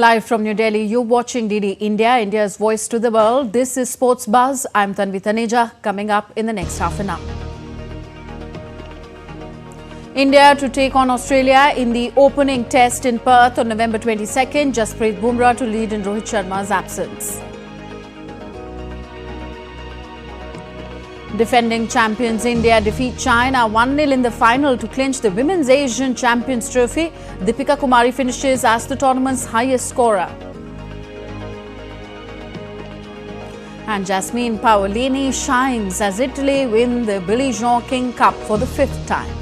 Live from New Delhi, you're watching DD India, India's voice to the world. This is Sports Buzz. I'm Tanvi Taneja. Coming up in the next half an hour. India to take on Australia in the opening test in Perth on November 22nd. Jasprit Bumrah to lead in Rohit Sharma's absence. Defending champions India defeat China 1-0 in the final to clinch the Women's Asian Champions Trophy. Deepika Kumari finishes as the tournament's highest scorer. And Jasmine Paolini shines as Italy win the Billie King Cup for the 5th time.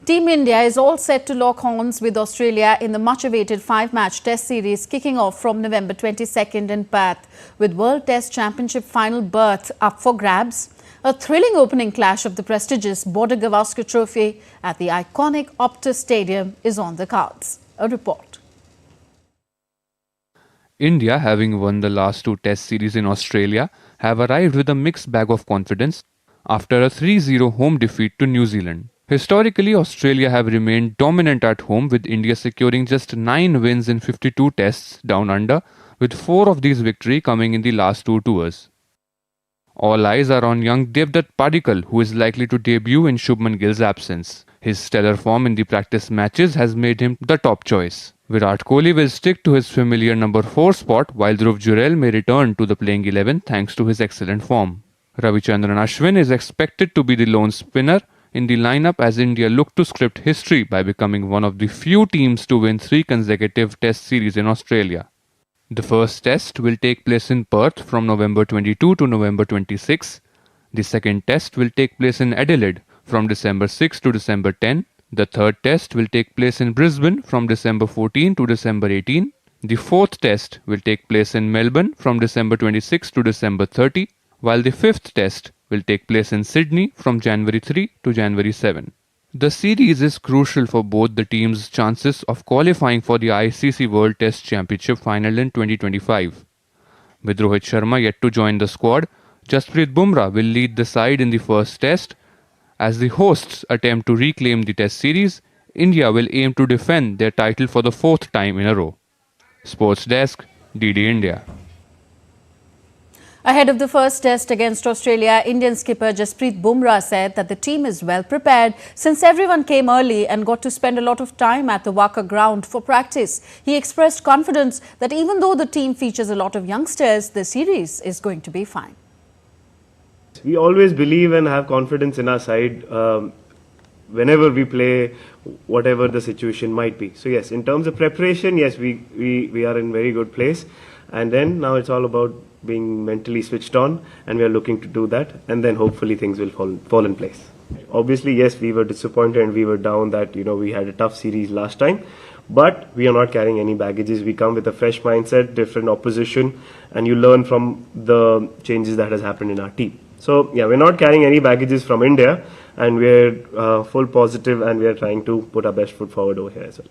Team India is all set to lock horns with Australia in the much-awaited 5-match Test series kicking off from November 22nd in Perth, with World Test Championship final berth up for grabs. A thrilling opening clash of the prestigious Border Gavaskar Trophy at the iconic Optus Stadium is on the cards. A report. India, having won the last 2 Test series in Australia, have arrived with a mixed bag of confidence after a 3-0 home defeat to New Zealand. Historically, Australia have remained dominant at home, with India securing just 9 wins in 52 tests down under, with 4 of these victories coming in the last 2 tours. All eyes are on young Devdutt Padikkal, who is likely to debut in Shubman Gill's absence. His stellar form in the practice matches has made him the top choice. Virat Kohli will stick to his familiar number 4 spot, while Dhruv Jurel may return to the playing 11 thanks to his excellent form. Ravichandran Ashwin is expected to be the lone spinner in the lineup as India look to script history by becoming one of the few teams to win 3 consecutive Test series in Australia. The first Test will take place in Perth from November 22 to November 26. The second Test will take place in Adelaide from December 6 to December 10. The third Test will take place in Brisbane from December 14 to December 18. The fourth Test will take place in Melbourne from December 26 to December 30, while the fifth Test will take place in Sydney from January 3 to January 7. The series is crucial for both the teams' chances of qualifying for the ICC World Test Championship final in 2025. With Rohit Sharma yet to join the squad, Jasprit Bumrah will lead the side in the first Test. As the hosts attempt to reclaim the Test series, India will aim to defend their title for the 4th time in a row. Sports Desk, DD India. Ahead of the first test against Australia, Indian skipper Jasprit Bumrah said that the team is well prepared since everyone came early and got to spend a lot of time at the Wacker ground for practice. He expressed confidence that even though the team features a lot of youngsters, the series is going to be fine. We always believe and have confidence in our side whenever we play, whatever the situation might be. So yes, in terms of preparation, yes, we are in very good place. And then now it's all about being mentally switched on, and we are looking to do that, and then hopefully things will fall in place. Obviously, yes, we were disappointed and we were down that, we had a tough series last time, but we are not carrying any baggages. We come with a fresh mindset, different opposition, and you learn from the changes that has happened in our team. So yeah, we're not carrying any baggages from India, and we're full positive, and we are trying to put our best foot forward over here as well.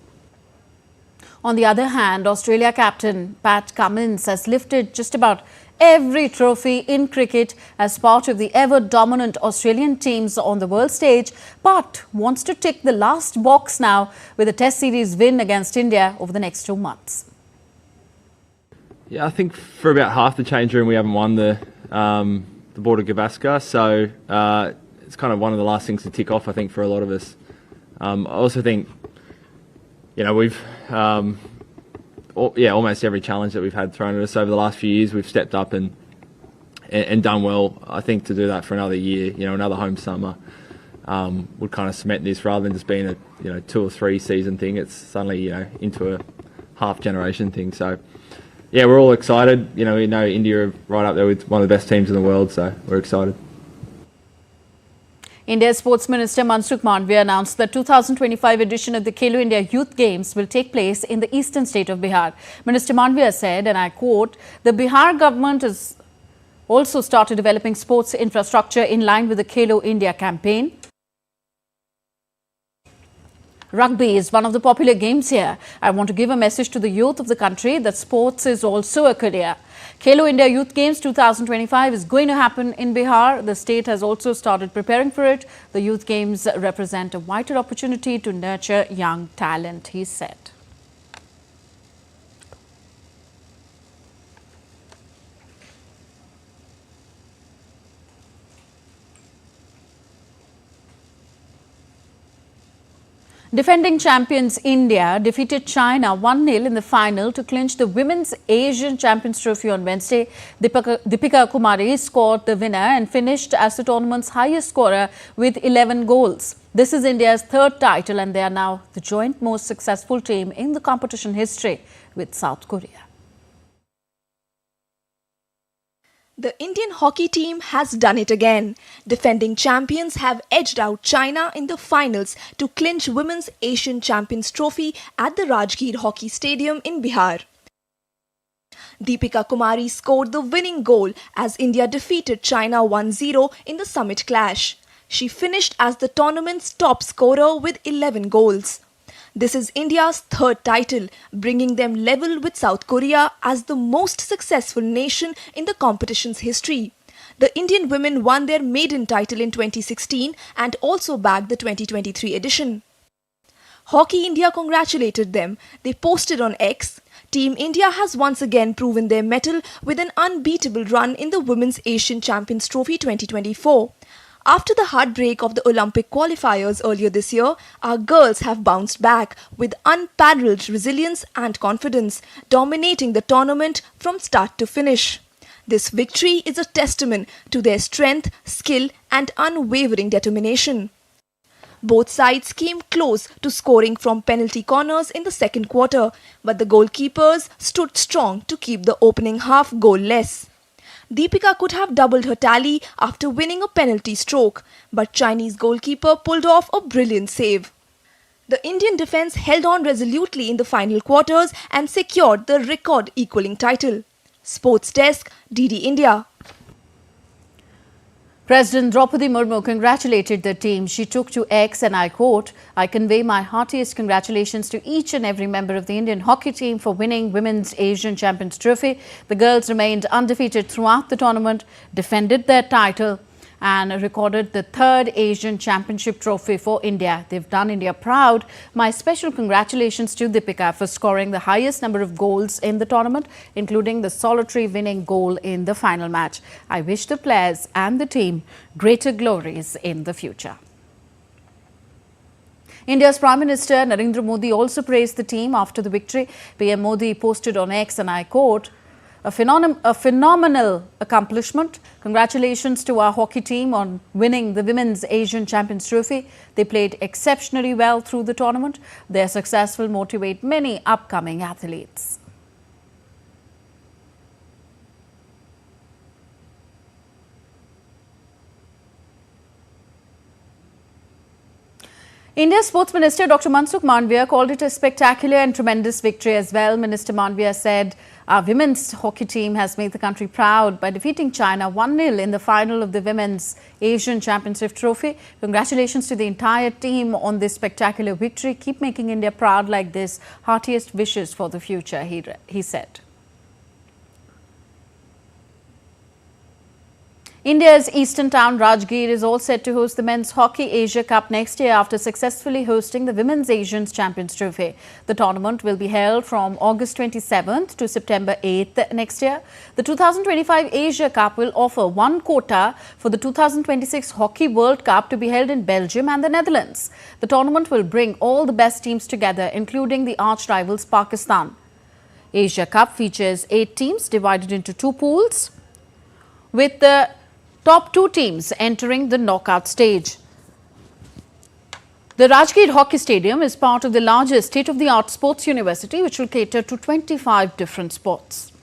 On the other hand, Australia captain Pat Cummins has lifted just about every trophy in cricket as part of the ever-dominant Australian teams on the world stage, but wants to tick the last box now with a Test series win against India over the next 2 months. Yeah, I think for about half the change room we haven't won the Border Gavaskar, so it's kind of one of the last things to tick off, I think, for a lot of us. I also think we've, almost every challenge that we've had thrown at us over the last few years, we've stepped up and done well. I think to do that for another year, another home summer, would kind of cement this rather than just being a 2 or 3 season thing. It's suddenly, into a half generation thing. So, yeah, we're all excited. We know India are right up there with one of the best teams in the world, so we're excited. India's Sports Minister Mansukh Mandavia announced the 2025 edition of the Khelo India Youth Games will take place in the eastern state of Bihar. Minister Mandavia said, and I quote, "The Bihar government has also started developing sports infrastructure in line with the Khelo India campaign." Rugby is one of the popular games here. I want to give a message to the youth of the country that sports is also a career. Khelo India Youth Games 2025 is going to happen in Bihar. The state has also started preparing for it. The youth games represent a vital opportunity to nurture young talent, he said. Defending champions India defeated China 1-0 in the final to clinch the Women's Asian Champions Trophy on Wednesday. Deepika Kumari scored the winner and finished as the tournament's highest scorer with 11 goals. This is India's third title and they are now the joint most successful team in the competition history with South Korea. The Indian hockey team has done it again. Defending champions have edged out China in the finals to clinch Women's Asian Champions Trophy at the Rajgir Hockey Stadium in Bihar. Deepika Kumari scored the winning goal as India defeated China 1-0 in the summit clash. She finished as the tournament's top scorer with 11 goals. This is India's third title, bringing them level with South Korea as the most successful nation in the competition's history. The Indian women won their maiden title in 2016 and also bagged the 2023 edition. Hockey India congratulated them. They posted on X, Team India has once again proven their mettle with an unbeatable run in the Women's Asian Champions Trophy 2024. After the heartbreak of the Olympic qualifiers earlier this year, our girls have bounced back with unparalleled resilience and confidence, dominating the tournament from start to finish. This victory is a testament to their strength, skill and unwavering determination. Both sides came close to scoring from penalty corners in the second quarter, but the goalkeepers stood strong to keep the opening half goalless. Deepika could have doubled her tally after winning a penalty stroke, but Chinese goalkeeper pulled off a brilliant save. The Indian defence held on resolutely in the final quarters and secured the record-equalling title. Sports Desk, DD India. President Draupadi Murmu congratulated the team. She took to X and I quote, "I convey my heartiest congratulations to each and every member of the Indian hockey team for winning Women's Asian Champions Trophy. The girls remained undefeated throughout the tournament, defended their title and recorded the third Asian Championship trophy for India. They've done India proud. My special congratulations to Deepika for scoring the highest number of goals in the tournament, including the solitary winning goal in the final match. I wish the players and the team greater glories in the future." India's Prime Minister Narendra Modi also praised the team after the victory. PM Modi posted on X and I quote, a phenomenal accomplishment. Congratulations to our hockey team on winning the Women's Asian Champions Trophy. They played exceptionally well through the tournament. Their success will motivate many upcoming athletes. India's Sports Minister Dr. Mansukh Mandavia called it a spectacular and tremendous victory as well. Minister Mandavia said, "Our women's hockey team has made the country proud by defeating China 1-0 in the final of the Women's Asian Championship Trophy. Congratulations to the entire team on this spectacular victory. Keep making India proud like this. Heartiest wishes for the future," he said. India's eastern town Rajgir is all set to host the Men's Hockey Asia Cup next year after successfully hosting the Women's Asian Champions Trophy. The tournament will be held from August 27th to September 8th next year. The 2025 Asia Cup will offer one quota for the 2026 Hockey World Cup to be held in Belgium and the Netherlands. The tournament will bring all the best teams together, including the arch rivals Pakistan. Asia Cup features 8 teams divided into 2 pools, with the top 2 teams entering the knockout stage. The Rajgir Hockey Stadium is part of the largest state-of-the-art sports university, which will cater to 25 different sports.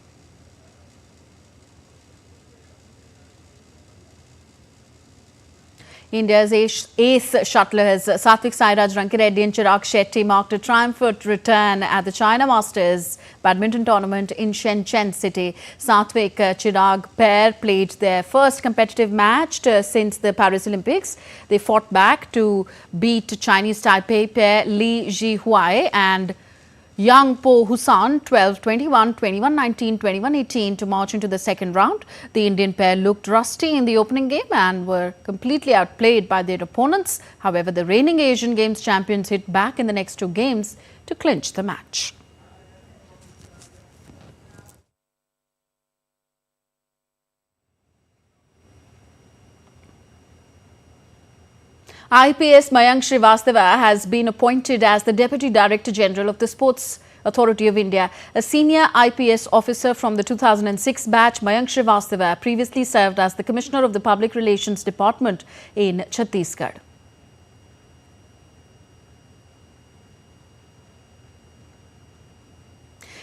India's ace shuttlers Satvik Sairaj Rankireddy and Chirag Shetty marked a triumphant return at the China Masters badminton tournament in Shenzhen city. Satvik-Chirag pair played their first competitive match since the Paris Olympics. They fought back to beat Chinese Taipei pair Li Jihuai and Yang Po Hussan 12-21, 21-19, 21-18 to march into the second round. The Indian pair looked rusty in the opening game and were completely outplayed by their opponents. However, the reigning Asian Games champions hit back in the next two games to clinch the match. IPS Mayank Srivastava has been appointed as the Deputy Director General of the Sports Authority of India. A senior IPS officer from the 2006 batch, Mayank Srivastava previously served as the Commissioner of the Public Relations Department in Chhattisgarh.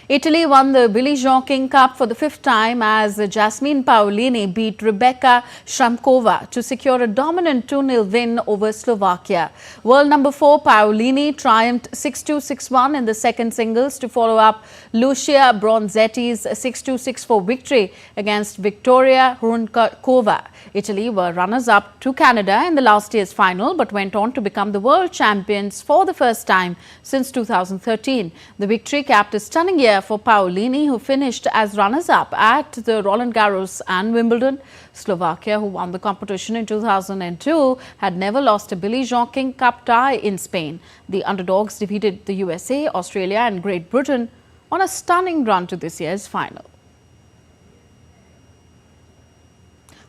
Italy won the Billie King Cup for the fifth time as Jasmine Paolini beat Rebecca Shramkova to secure a dominant 2-0 win over Slovakia. World number 4 Paolini triumphed 6-2, 6-1 in the second singles to follow up Lucia Bronzetti's 6-2, 6-4 victory against Victoria Hrunkova. Italy were runners-up to Canada in the last year's final but went on to become the world champions for the first time since 2013. The victory capped a stunning year for Paolini, who finished as runners-up at the Roland Garros and Wimbledon. Slovakia, who won the competition in 2002, had never lost a Billie King Cup tie in Spain. The underdogs defeated the USA, Australia and Great Britain on a stunning run to this year's final.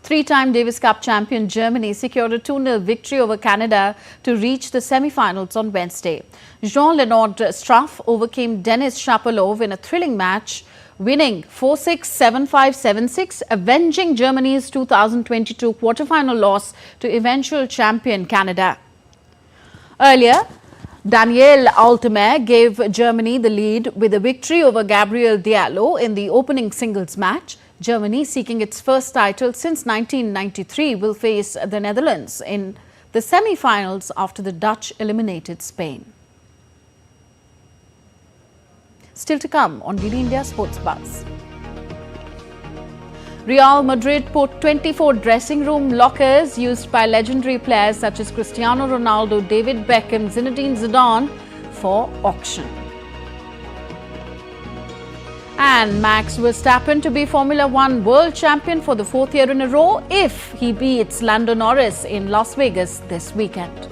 Three-time Davis Cup champion Germany secured a 2-0 victory over Canada to reach the semi-finals on Wednesday. Jean-Leonard Struff overcame Denis Shapovalov in a thrilling match, winning 4-6, 7-5, 7-6, avenging Germany's 2022 quarter-final loss to eventual champion Canada. Earlier, Daniel Altemer gave Germany the lead with a victory over Gabriel Diallo in the opening singles match. Germany, seeking its first title since 1993, will face the Netherlands in the semi-finals after the Dutch eliminated Spain. Still to come on DD India Sports Buzz. Real Madrid put 24 dressing room lockers used by legendary players such as Cristiano Ronaldo, David Beckham, Zinedine Zidane for auction. And Max Verstappen to be Formula One world champion for the fourth year in a row if he beats Lando Norris in Las Vegas this weekend.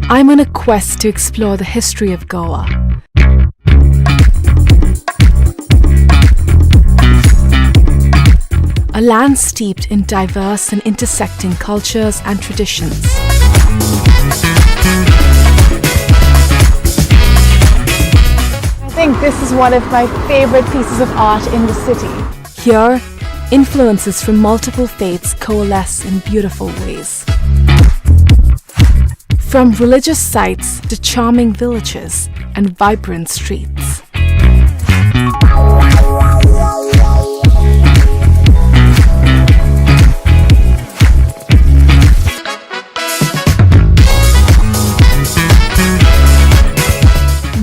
I'm on a quest to explore the history of Goa. A land steeped in diverse and intersecting cultures and traditions. I think this is one of my favorite pieces of art in the city. Here, influences from multiple faiths coalesce in beautiful ways. From religious sites to charming villages and vibrant streets.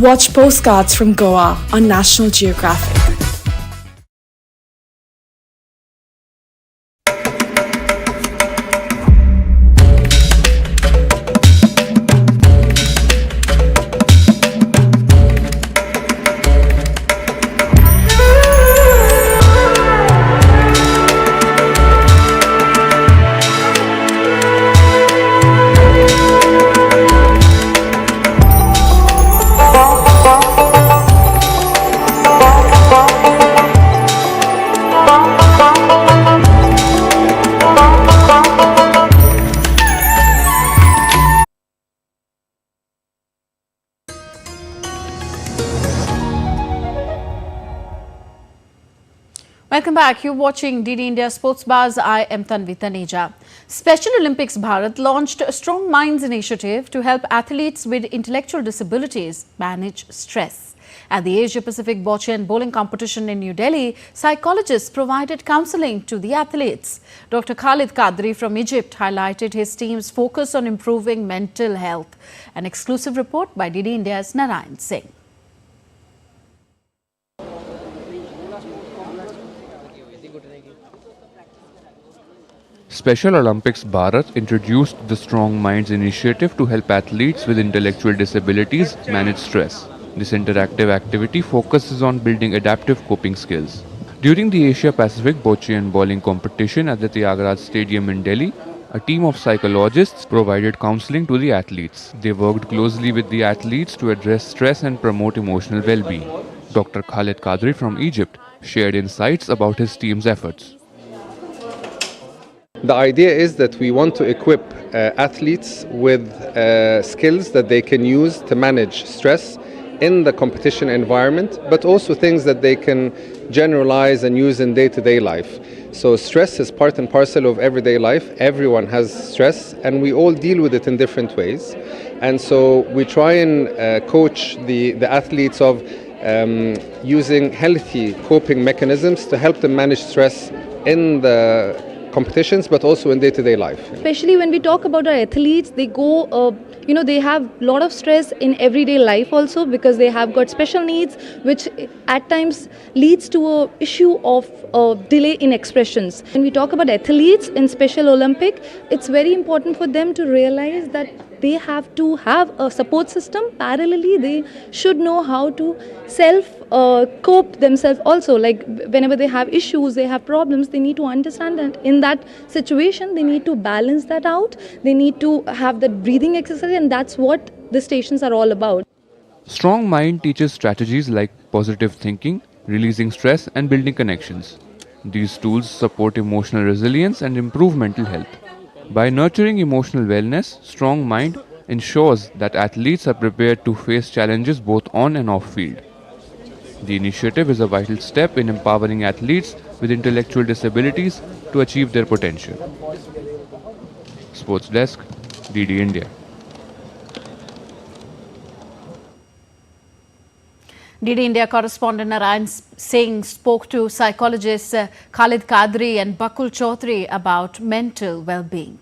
Watch Postcards from Goa on National Geographic. Welcome back. You're watching DD India Sports Buzz. I am Tanvi Taneja. Special Olympics Bharat launched a Strong Minds initiative to help athletes with intellectual disabilities manage stress. At the Asia Pacific Bocce and Bowling competition in New Delhi, psychologists provided counseling to the athletes. Dr. Khalid Qadri from Egypt highlighted his team's focus on improving mental health. An exclusive report by DD India's Narayan Singh. Special Olympics Bharat introduced the Strong Minds initiative to help athletes with intellectual disabilities manage stress. This interactive activity focuses on building adaptive coping skills. During the Asia Pacific Bocce and Bowling competition at the Tyagaraja Stadium in Delhi, a team of psychologists provided counseling to the athletes. They worked closely with the athletes to address stress and promote emotional well-being. Dr. Khalid Qadri from Egypt shared insights about his team's efforts. The idea is that we want to equip athletes with skills that they can use to manage stress in the competition environment, but also things that they can generalize and use in day-to-day life. So stress is part and parcel of everyday life. Everyone has stress and we all deal with it in different ways. And so we try and coach the athletes of using healthy coping mechanisms to help them manage stress in the competitions, but also in day-to-day life. Especially when we talk about our athletes, they go, they have a lot of stress in everyday life also because they have got special needs, which at times leads to a issue of delay in expressions. When we talk about athletes in Special Olympic, it's very important for them to realize that they have to have a support system. Parallelly, they should know how to cope themselves also. Like whenever they have issues, they have problems, they need to understand that in that situation, they need to balance that out. They need to have that breathing exercise, and that's what the stations are all about. Strong Mind teaches strategies like positive thinking, releasing stress, and building connections. These tools support emotional resilience and improve mental health. By nurturing emotional wellness, Strong Mind ensures that athletes are prepared to face challenges both on and off field. The initiative is a vital step in empowering athletes with intellectual disabilities to achieve their potential. Sports Desk, DD India. DD India correspondent Narayan Singh spoke to psychologists Khalid Qadri and Bakul Chaudhary about mental well-being.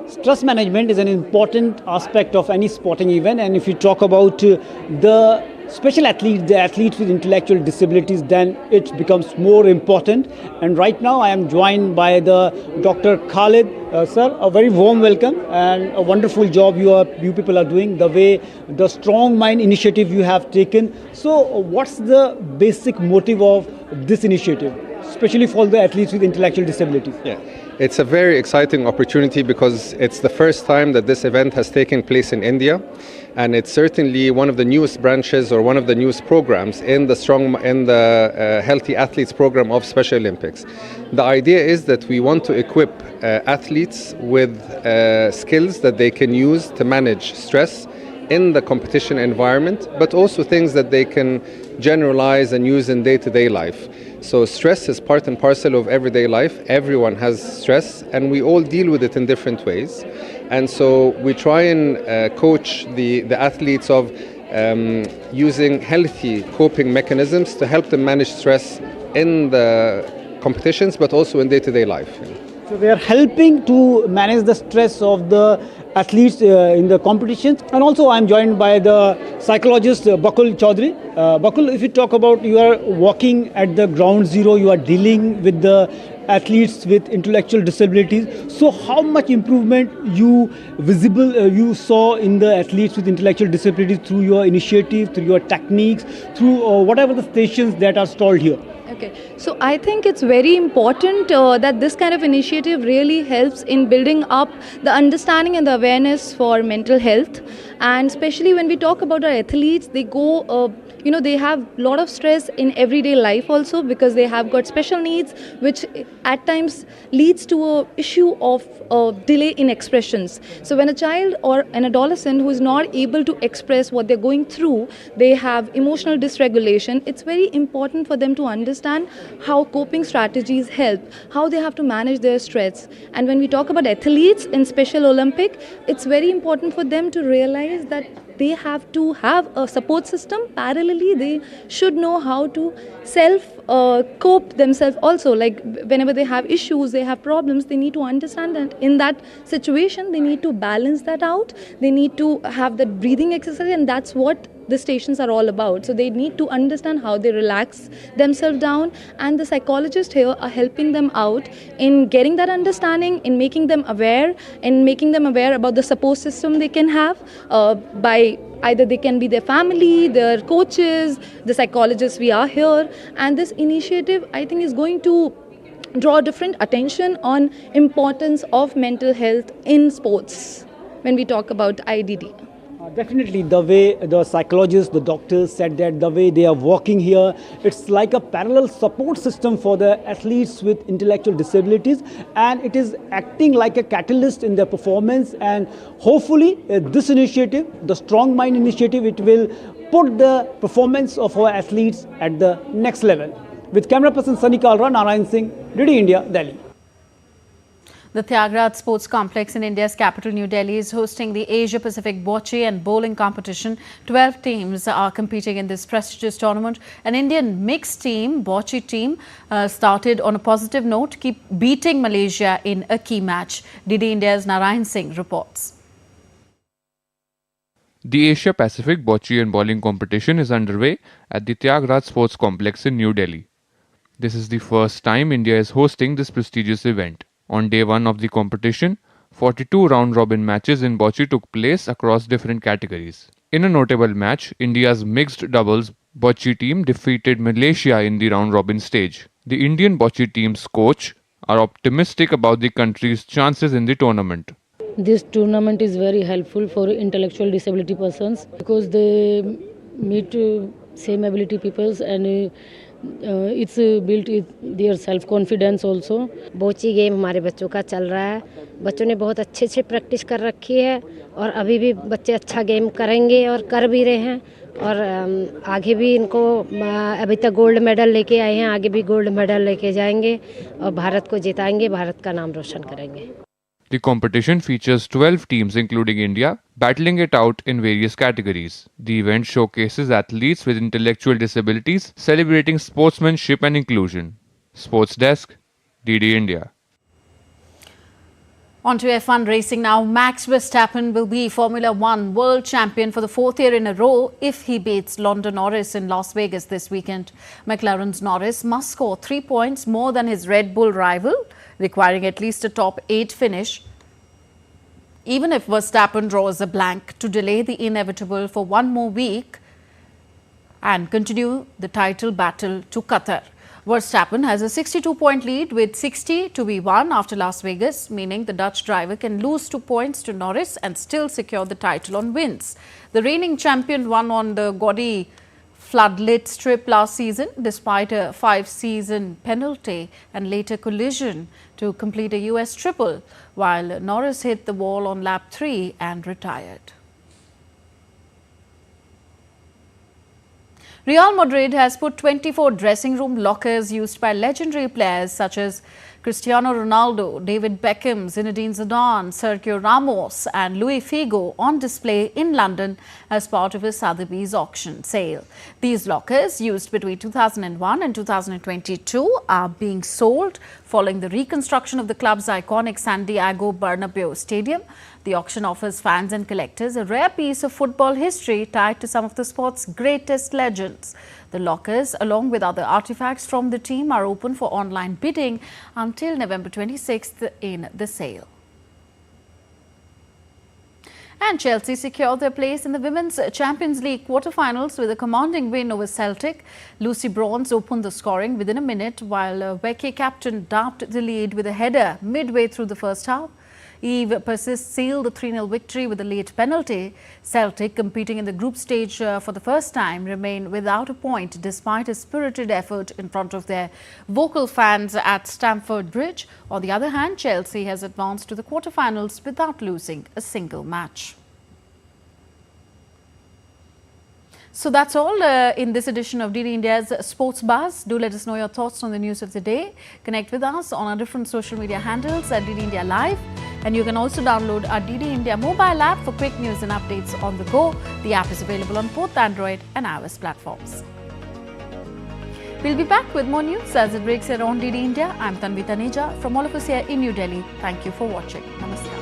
Stress management is an important aspect of any sporting event, and if you talk about the special athletes, the athletes with intellectual disabilities, then it becomes more important. And right now I am joined by the Dr. Khalid. Sir, a very warm welcome and a wonderful job you people are doing, the way the Strong Mind initiative you have taken. So what's the basic motive of this initiative, especially for the athletes with intellectual disabilities? Yeah. It's a very exciting opportunity because it's the first time that this event has taken place in India, and it's certainly one of the newest branches or one of the newest programs in the Healthy Athletes program of Special Olympics. The idea is that we want to equip athletes with skills that they can use to manage stress in the competition environment, but also things that they can generalize and use in day-to-day life. So stress is part and parcel of everyday life. Everyone has stress and we all deal with it in different ways. And so we try and coach the athletes of using healthy coping mechanisms to help them manage stress in the competitions, but also in day-to-day life. So they are helping to manage the stress of the athletes in the competitions. And also I'm joined by the psychologist Bakul Chaudhary. Bakul, if you talk about, you are walking at the ground zero, you are dealing with the athletes with intellectual disabilities. So how much improvement you saw in the athletes with intellectual disabilities through your initiative, through your techniques, through whatever the stations that are stalled here? Okay, so I think it's very important that this kind of initiative really helps in building up the understanding and the awareness for mental health. And especially when we talk about our athletes, they go, they have a lot of stress in everyday life also, because they have got special needs, which at times leads to a issue of delay in expressions. So when a child or an adolescent who is not able to express what they're going through, they have emotional dysregulation, it's very important for them to understand how coping strategies help, how they have to manage their stress. And when we talk about athletes in Special Olympic, it's very important for them to realize that they have to have a support system. Parallelly, they should know how to cope themselves also. Like whenever they have issues, they have problems, they need to understand that in that situation, they need to balance that out. They need to have that breathing exercise, and that's what the stations are all about. So they need to understand how they relax themselves down, and the psychologists here are helping them out in getting that understanding, in making them aware, about the support system they can have by either they can be their family, their coaches, the psychologists we are here. And this initiative, I think, is going to draw different attention on importance of mental health in sports when we talk about IDD. Definitely, the way the psychologists, the doctors said that the way they are working here, it's like a parallel support system for the athletes with intellectual disabilities, and it is acting like a catalyst in their performance. And hopefully this initiative, the Strong Mind initiative, it will put the performance of our athletes at the next level. With camera person Sunny Kalra, Narayan Singh, DD India, Delhi. The Tyagraj Sports Complex in India's capital New Delhi is hosting the Asia Pacific Bocce and Bowling competition. 12 teams are competing in this prestigious tournament. An Indian mixed team, Bocce team, started on a positive note, keep beating Malaysia in a key match. DD India's Narayan Singh reports. The Asia Pacific Bocce and Bowling competition is underway at the Tyagraj Sports Complex in New Delhi. This is the first time India is hosting this prestigious event. On day one of the competition, 42 round-robin matches in bocce took place across different categories. In a notable match, India's mixed doubles bocce team defeated Malaysia in the round-robin stage. The Indian bocce team's coach are optimistic about the country's chances in the tournament. This tournament is very helpful for intellectual disability persons because they meet same ability peoples, and it's built their self confidence also. बोची game हमारे बच्चों का चल रहा है. बच्चों ने बहुत अच्छे से प्रैक्टिस कर रखी है और अभी भी बच्चे अच्छा गेम करेंगे और कर भी रहे हैं, और आगे भी इनको अभी तक गोल्ड मेडल लेके आए हैं, आगे भी गोल्ड मेडल लेके जाएंगे और भारत को जिताएंगे, भारत का नाम रोशन करेंगे. The competition features 12 teams including India, battling it out in various categories. The event showcases athletes with intellectual disabilities celebrating sportsmanship and inclusion. Sports Desk, DD India. On to F1 racing now. Max Verstappen will be Formula One world champion for the fourth year in a row if he beats Lando Norris in Las Vegas this weekend. McLaren's Norris must score 3 points more than his Red Bull rival, requiring at least a top 8 finish, even if Verstappen draws a blank, to delay the inevitable for one more week and continue the title battle to Qatar. Verstappen has a 62-point lead with 60 to be won after Las Vegas, meaning the Dutch driver can lose 2 points to Norris and still secure the title on wins. The reigning champion won on the gaudy floodlit strip last season despite a 5-season penalty and later collision to complete a US triple, while Norris hit the wall on lap 3 and retired. Real Madrid has put 24 dressing room lockers used by legendary players such as Cristiano Ronaldo, David Beckham, Zinedine Zidane, Sergio Ramos and Luis Figo on display in London as part of a Sotheby's auction sale. These lockers, used between 2001 and 2022, are being sold following the reconstruction of the club's iconic Santiago Bernabeu Stadium. The auction offers fans and collectors a rare piece of football history tied to some of the sport's greatest legends. The lockers, along with other artifacts from the team, are open for online bidding until November 26th in the sale. And Chelsea secured their place in the Women's Champions League quarter-finals with a commanding win over Celtic. Lucy Bronze opened the scoring within a minute, while Becky captain dabbed the lead with a header midway through the first half. Eve Persis sealed the 3-0 victory with a late penalty. Celtic, competing in the group stage for the first time, remain without a point despite a spirited effort in front of their vocal fans at Stamford Bridge. On the other hand, Chelsea has advanced to the quarterfinals without losing a single match. So that's all in this edition of DD India's Sports Buzz. Do let us know your thoughts on the news of the day. Connect with us on our different social media handles at DD India Live. And you can also download our DD India mobile app for quick news and updates on the go. The app is available on both Android and iOS platforms. We'll be back with more news as it breaks here on DD India. I'm Tanvi Taneja from all of us here in New Delhi. Thank you for watching. Namaste.